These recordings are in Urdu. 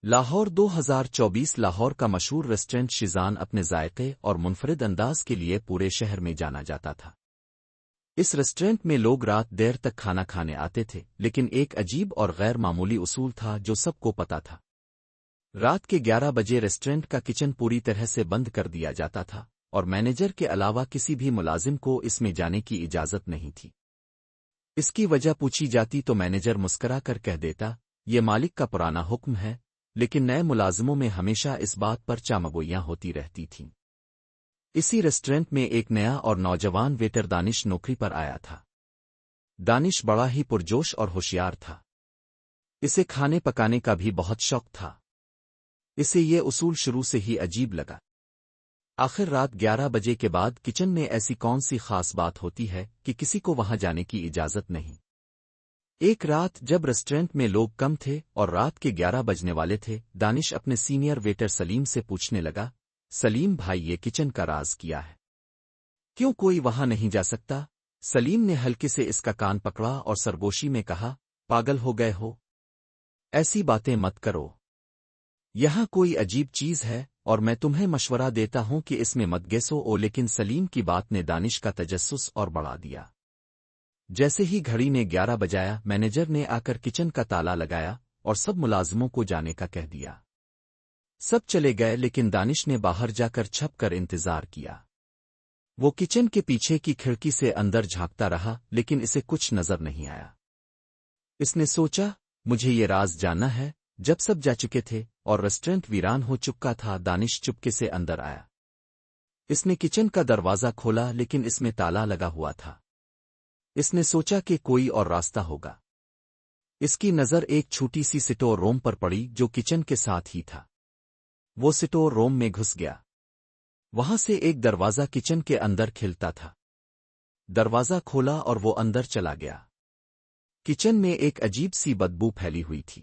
لاہور 2024 لاہور کا مشہور ریسٹورنٹ شیزان اپنے ذائقے اور منفرد انداز کے لیے پورے شہر میں جانا جاتا تھا۔ اس ریسٹورنٹ میں لوگ رات دیر تک کھانا کھانے آتے تھے، لیکن ایک عجیب اور غیر معمولی اصول تھا جو سب کو پتا تھا۔ رات کے 11 بجے ریسٹورنٹ کا کچن پوری طرح سے بند کر دیا جاتا تھا، اور مینیجر کے علاوہ کسی بھی ملازم کو اس میں جانے کی اجازت نہیں تھی۔ اس کی وجہ پوچھی جاتی تو مینیجر مسکرا کر کہہ دیتا، یہ مالک کا پرانا حکم ہے، لیکن نئے ملازموں میں ہمیشہ اس بات پر چامگوئیاں ہوتی رہتی تھیں۔ اسی ریسٹورنٹ میں ایک نیا اور نوجوان ویٹر دانش نوکری پر آیا تھا۔ دانش بڑا ہی پرجوش اور ہوشیار تھا۔ اسے کھانے پکانے کا بھی بہت شوق تھا۔ اسے یہ اصول شروع سے ہی عجیب لگا۔ آخر رات 11 بجے کے بعد کچن میں ایسی کون سی خاص بات ہوتی ہے کہ کسی کو وہاں جانے کی اجازت نہیں؟ ایک رات جب ریسٹورنٹ میں لوگ کم تھے اور رات کے 11 بجنے والے تھے، دانش اپنے سینئر ویٹر سلیم سے پوچھنے لگا، سلیم بھائی، یہ کچن کا راز کیا ہے؟ کیوں کوئی وہاں نہیں جا سکتا؟ سلیم نے ہلکے سے اس کا کان پکڑا اور سرگوشی میں کہا، پاگل ہو گئے ہو؟ ایسی باتیں مت کرو۔ یہاں کوئی عجیب چیز ہے اور میں تمہیں مشورہ دیتا ہوں کہ اس میں مت گیسو۔ لیکن سلیم کی بات نے دانش کا تجسس اور بڑھا دیا۔ جیسے ہی گھڑی نے 11 بجایا، مینیجر نے آ کر کچن کا تالا لگایا اور سب ملازموں کو جانے کا کہہ دیا۔ سب چلے گئے، لیکن دانش نے باہر جا کر چھپ کر انتظار کیا۔ وہ کچن کے پیچھے کی کھڑکی سے اندر جھانکتا رہا، لیکن اسے کچھ نظر نہیں آیا۔ اس نے سوچا، مجھے یہ راز جاننا ہے۔ جب سب جا چکے تھے اور ریسٹورنٹ ویران ہو چکا تھا، دانش چپکے سے اندر آیا۔ اس نے کچن کا دروازہ کھولا، لیکن اس میں تالا لگا ہوا تھا۔ اس نے سوچا کہ کوئی اور راستہ ہوگا۔ اس کی نظر ایک چھوٹی سی سٹور روم پر پڑی جو کچن کے ساتھ ہی تھا۔ وہ سٹور روم میں گھس گیا۔ وہاں سے ایک دروازہ کچن کے اندر کھلتا تھا۔ دروازہ کھولا اور وہ اندر چلا گیا۔ کچن میں ایک عجیب سی بدبو پھیلی ہوئی تھی۔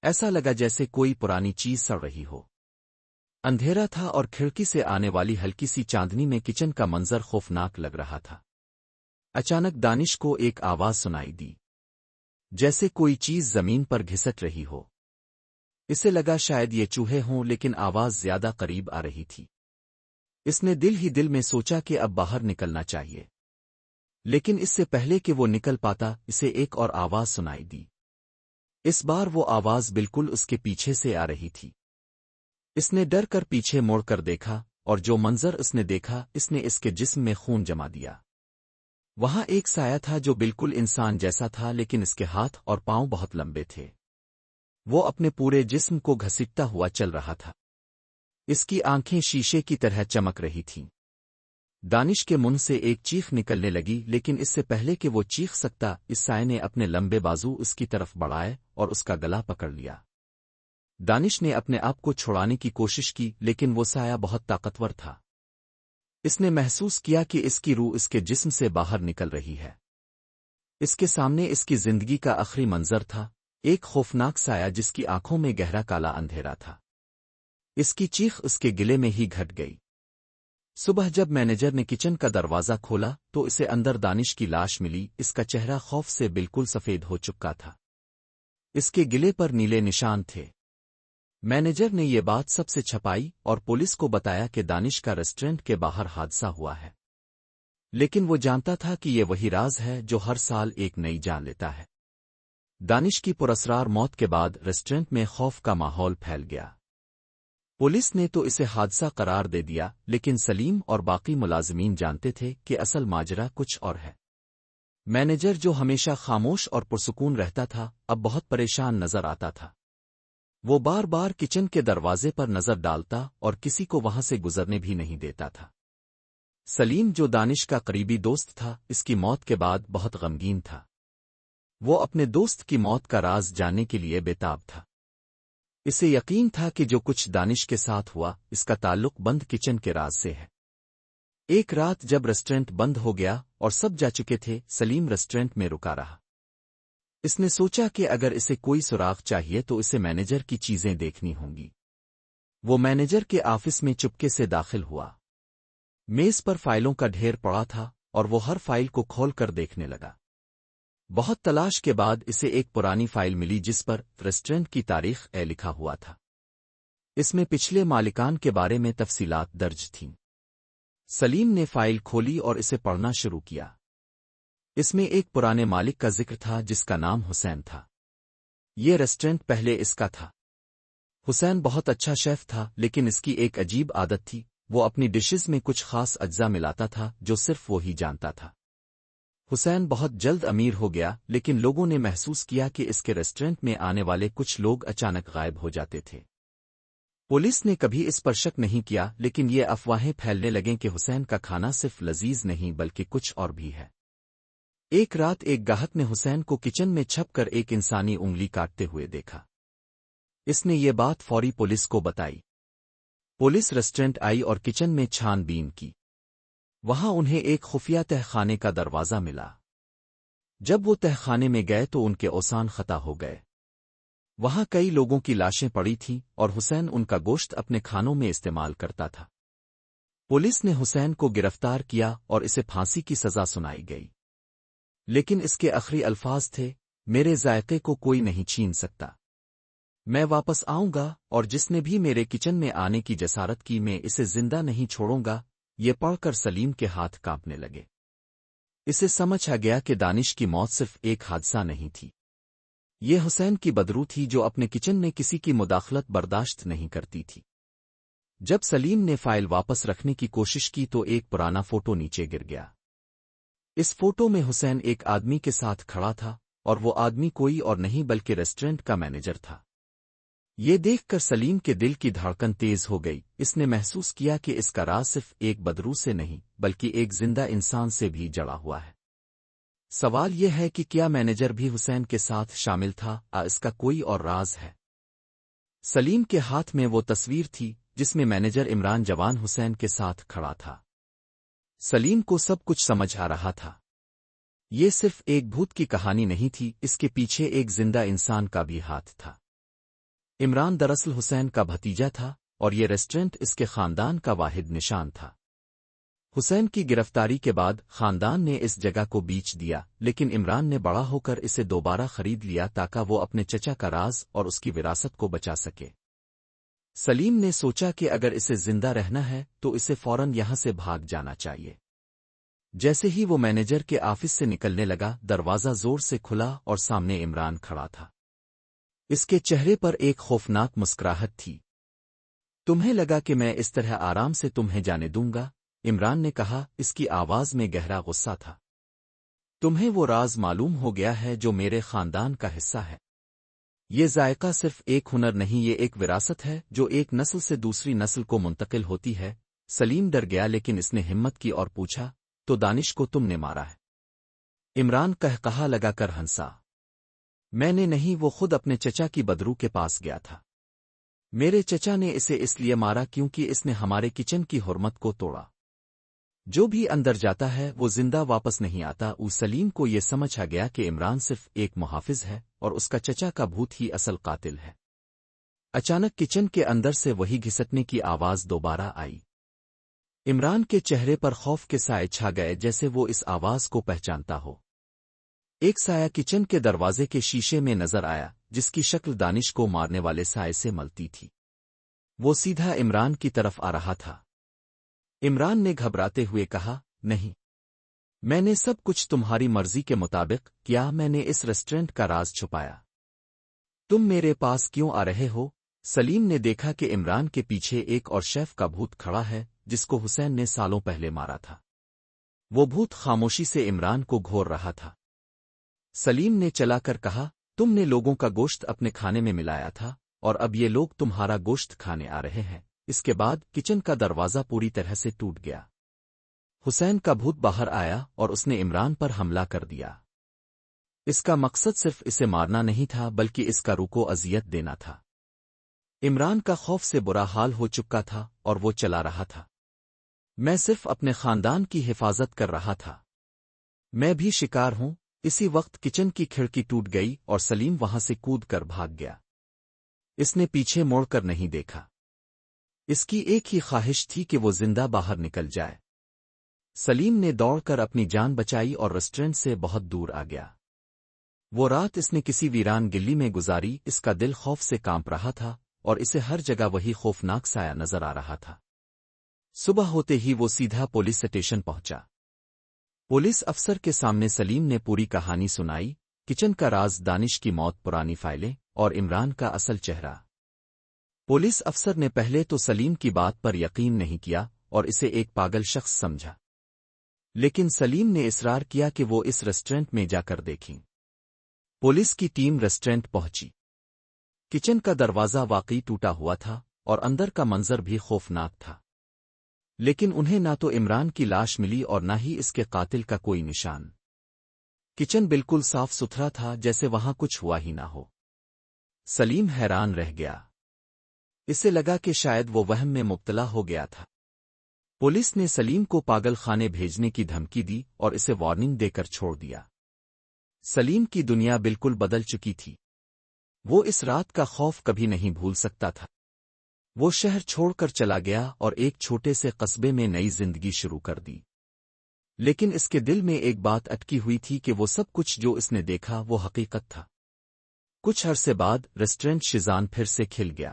ایسا لگا جیسے کوئی پرانی چیز سڑ رہی ہو۔ اندھیرا تھا اور کھڑکی سے آنے والی ہلکی سی چاندنی میں کچن کا منظر خوفناک لگ رہا تھا۔ اچانک دانش کو ایک آواز سنائی دی، جیسے کوئی چیز زمین پر گھسٹ رہی ہو۔ اسے لگا شاید یہ چوہے ہوں، لیکن آواز زیادہ قریب آ رہی تھی۔ اس نے دل ہی دل میں سوچا کہ اب باہر نکلنا چاہیے، لیکن اس سے پہلے کہ وہ نکل پاتا، اسے ایک اور آواز سنائی دی۔ اس بار وہ آواز بالکل اس کے پیچھے سے آ رہی تھی۔ اس نے ڈر کر پیچھے موڑ کر دیکھا، اور جو منظر اس نے دیکھا، اس نے اس کے جسم میں خون جما دیا۔ وہاں ایک سایہ تھا جو بالکل انسان جیسا تھا، لیکن اس کے ہاتھ اور پاؤں بہت لمبے تھے۔ وہ اپنے پورے جسم کو گھسیٹتا ہوا چل رہا تھا۔ اس کی آنکھیں شیشے کی طرح چمک رہی تھیں۔ دانش کے منہ سے ایک چیخ نکلنے لگی، لیکن اس سے پہلے کہ وہ چیخ سکتا، اس سائے نے اپنے لمبے بازو اس کی طرف بڑھائے اور اس کا گلا پکڑ لیا۔ دانش نے اپنے آپ کو چھڑانے کی کوشش کی، لیکن وہ سایہ بہت طاقتور تھا۔ اس نے محسوس کیا کہ اس کی روح اس کے جسم سے باہر نکل رہی ہے۔ اس کے سامنے اس کی زندگی کا آخری منظر تھا، ایک خوفناک سایہ جس کی آنکھوں میں گہرا کالا اندھیرا تھا۔ اس کی چیخ اس کے گلے میں ہی گھٹ گئی۔ صبح جب مینیجر نے کچن کا دروازہ کھولا تو اسے اندر دانش کی لاش ملی۔ اس کا چہرہ خوف سے بالکل سفید ہو چکا تھا۔ اس کے گلے پر نیلے نشان تھے۔ مینیجر نے یہ بات سب سے چھپائی اور پولیس کو بتایا کہ دانش کا ریسٹورنٹ کے باہر حادثہ ہوا ہے، لیکن وہ جانتا تھا کہ یہ وہی راز ہے جو ہر سال ایک نئی جان لیتا ہے۔ دانش کی پراسرار موت کے بعد ریسٹورنٹ میں خوف کا ماحول پھیل گیا۔ پولیس نے تو اسے حادثہ قرار دے دیا، لیکن سلیم اور باقی ملازمین جانتے تھے کہ اصل ماجرا کچھ اور ہے۔ مینیجر جو ہمیشہ خاموش اور پرسکون رہتا تھا، اب بہت پریشان نظر آتا تھا۔ وہ بار بار کچن کے دروازے پر نظر ڈالتا اور کسی کو وہاں سے گزرنے بھی نہیں دیتا تھا۔ سلیم جو دانش کا قریبی دوست تھا، اس کی موت کے بعد بہت غمگین تھا۔ وہ اپنے دوست کی موت کا راز جاننے کے لیے بےتاب تھا۔ اسے یقین تھا کہ جو کچھ دانش کے ساتھ ہوا، اس کا تعلق بند کچن کے راز سے ہے۔ ایک رات جب ریسٹورنٹ بند ہو گیا اور سب جا چکے تھے، سلیم ریسٹورنٹ میں رکا رہا۔ اس نے سوچا کہ اگر اسے کوئی سراغ چاہیے تو اسے مینیجر کی چیزیں دیکھنی ہوں گی۔ وہ مینیجر کے آفس میں چپکے سے داخل ہوا۔ میز پر فائلوں کا ڈھیر پڑا تھا اور وہ ہر فائل کو کھول کر دیکھنے لگا۔ بہت تلاش کے بعد اسے ایک پرانی فائل ملی جس پر ریسٹورنٹ کی تاریخ لکھا ہوا تھا۔ اس میں پچھلے مالکان کے بارے میں تفصیلات درج تھیں۔ سلیم نے فائل کھولی اور اسے پڑھنا شروع کیا۔ اس میں ایک پرانے مالک کا ذکر تھا جس کا نام حسین تھا۔ یہ ریسٹورنٹ پہلے اس کا تھا۔ حسین بہت اچھا شیف تھا، لیکن اس کی ایک عجیب عادت تھی، وہ اپنی ڈشز میں کچھ خاص اجزاء ملاتا تھا جو صرف وہی جانتا تھا۔ حسین بہت جلد امیر ہو گیا، لیکن لوگوں نے محسوس کیا کہ اس کے ریسٹورنٹ میں آنے والے کچھ لوگ اچانک غائب ہو جاتے تھے۔ پولیس نے کبھی اس پر شک نہیں کیا، لیکن یہ افواہیں پھیلنے لگیں کہ حسین کا کھانا صرف لذیذ نہیں بلکہ کچھ اور بھی ہے۔ ایک رات ایک گاہک نے حسین کو کچن میں چھپ کر ایک انسانی انگلی کاٹتے ہوئے دیکھا۔ اس نے یہ بات فوری پولیس کو بتائی۔ پولیس ریسٹورنٹ آئی اور کچن میں چھان بین کی۔ وہاں انہیں ایک خفیہ تہ خانے کا دروازہ ملا۔ جب وہ تہ خانے میں گئے تو ان کے اوسان خطا ہو گئے۔ وہاں کئی لوگوں کی لاشیں پڑی تھیں اور حسین ان کا گوشت اپنے کھانوں میں استعمال کرتا تھا۔ پولیس نے حسین کو گرفتار کیا اور اسے پھانسی کی سزا سنائی گئی۔ لیکن اس کے آخری الفاظ تھے، میرے ذائقے کو کوئی نہیں چھین سکتا۔ میں واپس آؤں گا، اور جس نے بھی میرے کچن میں آنے کی جسارت کی میں اسے زندہ نہیں چھوڑوں گا۔ یہ پڑھ کر سلیم کے ہاتھ کانپنے لگے۔ اسے سمجھ آ گیا کہ دانش کی موت صرف ایک حادثہ نہیں تھی۔ یہ حسین کی بدرو تھی جو اپنے کچن میں کسی کی مداخلت برداشت نہیں کرتی تھی۔ جب سلیم نے فائل واپس رکھنے کی کوشش کی تو ایک پرانا فوٹو نیچے گر گیا۔ اس فوٹو میں حسین ایک آدمی کے ساتھ کھڑا تھا، اور وہ آدمی کوئی اور نہیں بلکہ ریسٹورنٹ کا مینیجر تھا۔ یہ دیکھ کر سلیم کے دل کی دھڑکن تیز ہو گئی۔ اس نے محسوس کیا کہ اس کا راز صرف ایک بدرو سے نہیں بلکہ ایک زندہ انسان سے بھی جڑا ہوا ہے۔ سوال یہ ہے کہ کیا مینیجر بھی حسین کے ساتھ شامل تھا؟ اس کا کوئی اور راز ہے؟ سلیم کے ہاتھ میں وہ تصویر تھی جس میں مینیجر عمران جوان حسین کے ساتھ کھڑا تھا۔ سلیم کو سب کچھ سمجھ آ رہا تھا۔ یہ صرف ایک بھوت کی کہانی نہیں تھی، اس کے پیچھے ایک زندہ انسان کا بھی ہاتھ تھا۔ عمران دراصل حسین کا بھتیجا تھا، اور یہ ریسٹورنٹ اس کے خاندان کا واحد نشان تھا۔ حسین کی گرفتاری کے بعد خاندان نے اس جگہ کو بیچ دیا، لیکن عمران نے بڑا ہو کر اسے دوبارہ خرید لیا تاکہ وہ اپنے چچا کا راز اور اس کی وراثت کو بچا سکے۔ سلیم نے سوچا کہ اگر اسے زندہ رہنا ہے تو اسے فوراً یہاں سے بھاگ جانا چاہیے۔ جیسے ہی وہ مینیجر کے آفس سے نکلنے لگا، دروازہ زور سے کھلا اور سامنے عمران کھڑا تھا۔ اس کے چہرے پر ایک خوفناک مسکراہٹ تھی۔ تمہیں لگا کہ میں اس طرح آرام سے تمہیں جانے دوں گا؟ عمران نے کہا، اس کی آواز میں گہرا غصہ تھا۔ تمہیں وہ راز معلوم ہو گیا ہے جو میرے خاندان کا حصہ ہے۔ یہ ذائقہ صرف ایک ہنر نہیں، یہ ایک وراثت ہے جو ایک نسل سے دوسری نسل کو منتقل ہوتی ہے۔ سلیم ڈر گیا، لیکن اس نے ہمت کی اور پوچھا، تو دانش کو تم نے مارا ہے؟ عمران کہا لگا کر ہنسا، میں نے نہیں، وہ خود اپنے چچا کی بدرو کے پاس گیا تھا۔ میرے چچا نے اسے اس لیے مارا کیونکہ اس نے ہمارے کچن کی حرمت کو توڑا۔ جو بھی اندر جاتا ہے وہ زندہ واپس نہیں آتا۔ سلیم کو یہ سمجھ آ گیا کہ عمران صرف ایک محافظ ہے اور اس کا چچا کا بھوت ہی اصل قاتل ہے۔ اچانک کچن کے اندر سے وہی گھسٹنے کی آواز دوبارہ آئی۔ عمران کے چہرے پر خوف کے سائے چھا گئے، جیسے وہ اس آواز کو پہچانتا ہو۔ ایک سایہ کچن کے دروازے کے شیشے میں نظر آیا، جس کی شکل دانش کو مارنے والے سائے سے ملتی تھی۔ وہ سیدھا عمران کی طرف آ رہا تھا۔ عمران نے گھبراتے ہوئے کہا، نہیں، میں نے سب کچھ تمہاری مرضی کے مطابق کیا، میں نے اس ریسٹورنٹ کا راز چھپایا۔ تم میرے پاس کیوں آ رہے ہو؟ سلیم نے دیکھا کہ عمران کے پیچھے ایک اور شیف کا بھوت کھڑا ہے جس کو حسین نے سالوں پہلے مارا تھا۔ وہ بھوت خاموشی سے عمران کو گھور رہا تھا۔ سلیم نے چلا کر کہا، تم نے لوگوں کا گوشت اپنے کھانے میں ملایا تھا، اور اب یہ لوگ تمہارا گوشت کھانے آ رہے ہیں۔ اس کے بعد کچن کا دروازہ پوری طرح سے ٹوٹ گیا۔ حسین کا بھوت باہر آیا اور اس نے عمران پر حملہ کر دیا۔ اس کا مقصد صرف اسے مارنا نہیں تھا بلکہ اس کا روح کو اذیت دینا تھا۔ عمران کا خوف سے برا حال ہو چکا تھا اور وہ چلا رہا تھا، میں صرف اپنے خاندان کی حفاظت کر رہا تھا، میں بھی شکار ہوں۔ اسی وقت کچن کی کھڑکی ٹوٹ گئی اور سلیم وہاں سے کود کر بھاگ گیا۔ اس نے پیچھے موڑ کر نہیں دیکھا۔ اس کی ایک ہی خواہش تھی کہ وہ زندہ باہر نکل جائے۔ سلیم نے دوڑ کر اپنی جان بچائی اور ریسٹورنٹ سے بہت دور آ گیا۔ وہ رات اس نے کسی ویران گلی میں گزاری، اس کا دل خوف سے کانپ رہا تھا اور اسے ہر جگہ وہی خوفناک سایہ نظر آ رہا تھا۔ صبح ہوتے ہی وہ سیدھا پولیس اسٹیشن پہنچا۔ پولیس افسر کے سامنے سلیم نے پوری کہانی سنائی، کچن کا راز، دانش کی موت، پرانی فائلیں اور عمران کا اصل چہرہ۔ پولیس افسر نے پہلے تو سلیم کی بات پر یقین نہیں کیا اور اسے ایک پاگل شخص سمجھا، لیکن سلیم نے اصرار کیا کہ وہ اس ریسٹورنٹ میں جا کر دیکھیں۔ پولیس کی ٹیم ریسٹورنٹ پہنچی۔ کچن کا دروازہ واقعی ٹوٹا ہوا تھا اور اندر کا منظر بھی خوفناک تھا، لیکن انہیں نہ تو عمران کی لاش ملی اور نہ ہی اس کے قاتل کا کوئی نشان۔ کچن بالکل صاف ستھرا تھا، جیسے وہاں کچھ ہوا ہی نہ ہو۔ سلیم حیران رہ گیا، اسے لگا کہ شاید وہ وہم میں مبتلا ہو گیا تھا۔ پولیس نے سلیم کو پاگل خانے بھیجنے کی دھمکی دی اور اسے وارننگ دے کر چھوڑ دیا۔ سلیم کی دنیا بالکل بدل چکی تھی۔ وہ اس رات کا خوف کبھی نہیں بھول سکتا تھا۔ وہ شہر چھوڑ کر چلا گیا اور ایک چھوٹے سے قصبے میں نئی زندگی شروع کر دی، لیکن اس کے دل میں ایک بات اٹکی ہوئی تھی کہ وہ سب کچھ جو اس نے دیکھا وہ حقیقت تھا۔ کچھ عرصے بعد ریسٹورنٹ شیزان پھر سے کھل گیا۔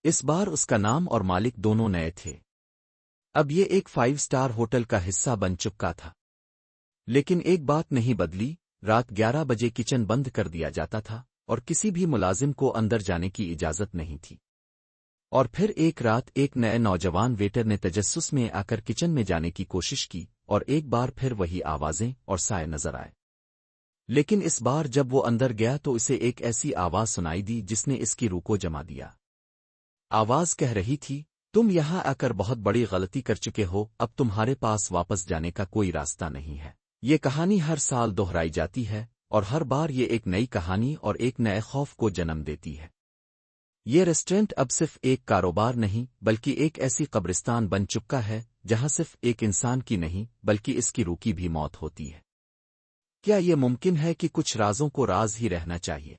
اس بار اس کا نام اور مالک دونوں نئے تھے۔ اب یہ ایک 5 اسٹار ہوٹل کا حصہ بن چکا تھا، لیکن ایک بات نہیں بدلی، رات 11 بجے کچن بند کر دیا جاتا تھا اور کسی بھی ملازم کو اندر جانے کی اجازت نہیں تھی۔ اور پھر ایک رات ایک نئے نوجوان ویٹر نے تجسس میں آ کر کچن میں جانے کی کوشش کی اور ایک بار پھر وہی آوازیں اور سائے نظر آئے، لیکن اس بار جب وہ اندر گیا تو اسے ایک ایسی آواز سنائی دی جس نے اس کی روح کو جما دیا۔ آواز کہہ رہی تھی، تم یہاں آ کر بہت بڑی غلطی کر چکے ہو، اب تمہارے پاس واپس جانے کا کوئی راستہ نہیں ہے۔ یہ کہانی ہر سال دہرائی جاتی ہے اور ہر بار یہ ایک نئی کہانی اور ایک نئے خوف کو جنم دیتی ہے۔ یہ ریسٹورنٹ اب صرف ایک کاروبار نہیں بلکہ ایک ایسی قبرستان بن چکا ہے جہاں صرف ایک انسان کی نہیں بلکہ اس کی روح کی بھی موت ہوتی ہے۔ کیا یہ ممکن ہے کہ کچھ رازوں کو راز ہی رہنا چاہیے؟